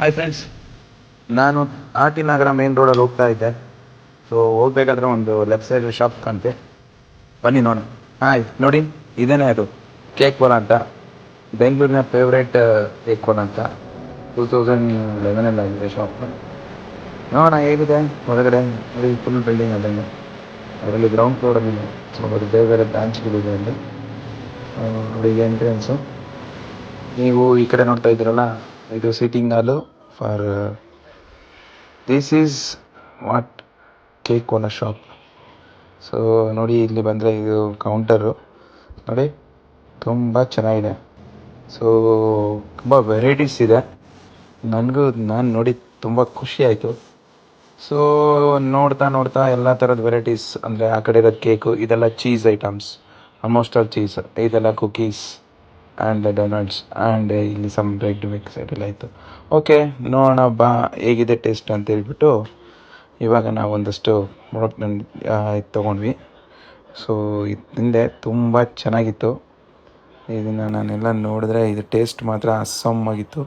Hi friends, ನಾನು R T ನಗರ main ರೋಡಲ್ಲಿ ಹೋಗ್ತಾ ಇದ್ದೆ. ಸೊ ಹೋಗ್ಬೇಕಾದ್ರೆ ಒಂದು ಲೆಫ್ಟ್ ಸೈಡ್ ಶಾಪ್ ಕಾಣ್ತೆ, ಬನ್ನಿ ನೋಡೋಣ. ಹಾಯ್ ನೋಡಿ, ಇದೇನೇ ಅದು ಕೇಕ್ ಕೋಲ ಅಂತ, ಬೆಂಗಳೂರಿನ ಫೇವ್ರೇಟ್ ಕೇಕ್ ಕೋಲ ಅಂತ. 2011 ಆಗಿದೆ ಶಾಪ್. ನೋಡೋಣ ಹೇಗಿದೆ ಹೊರಗಡೆ. ನೋಡಿ ಫುಲ್ ಬಿಲ್ಡಿಂಗ್ ಅದಂಗೆ, ಅದರಲ್ಲಿ ಗ್ರೌಂಡ್ ಫ್ಲೋರಲ್ಲಿ ಬೇರೆ ಬೇರೆ ಬ್ರಾಂಚ್ಗಳಿದೆ ಅಲ್ಲಿ. ನೋಡಿ ಎಂಟ್ರೆನ್ಸು. ನೀವು ಈ ಕಡೆ ನೋಡ್ತಾ ಇದ್ದೀರಲ್ಲ, ಇದು ಸಿಟ್ಟಿಂಗ್ ಹಾಲು for this is what cake owner shop. So ನೋಡಿ, ಇಲ್ಲಿ ಬಂದರೆ ಇದು ಕೌಂಟರು ನೋಡಿ, ತುಂಬ ಚೆನ್ನಾಗಿದೆ. ಸೊ ತುಂಬ ವೆರೈಟೀಸ್ ಇದೆ. ನಾನು ನೋಡಿ ತುಂಬ ಖುಷಿ ಆಯಿತು. ಸೊ ನೋಡ್ತಾ ನೋಡ್ತಾ ಎಲ್ಲ ಥರದ ವೆರೈಟೀಸ್, ಅಂದರೆ ಆ ಕಡೆ ಇರೋದು ಕೇಕು, ಇದೆಲ್ಲ cheese items, almost all cheese, ಇದೆಲ್ಲ ಕುಕೀಸ್ ಆ್ಯಂಡ್ ಡೋನಟ್ಸ್ ಆ್ಯಂಡ್ ಇಲ್ಲಿ ಸಮ್ ಬ್ರೆಡ್ ಮಿಕ್ಸ್ ಎಲ್ಲ ಇತ್ತು. ಓಕೆ, ನೋಡೋಣ ಬಾ ಹೇಗಿದೆ ಟೇಸ್ಟ್ ಅಂತ ಹೇಳ್ಬಿಟ್ಟು ಇವಾಗ ನಾವು ಒಂದಷ್ಟು ಪ್ರಾಡಕ್ಟ್ ಇದು ತೊಗೊಂಡ್ವಿ. ಸೊ ಇದು ತಿಂದೆ, ತುಂಬ ಚೆನ್ನಾಗಿತ್ತು. ಇದನ್ನು ನಾನೆಲ್ಲ ನೋಡಿದ್ರೆ ಇದು ಟೇಸ್ಟ್ ಮಾತ್ರ ಅಸ್ಸಾಮಾಗಿತ್ತು.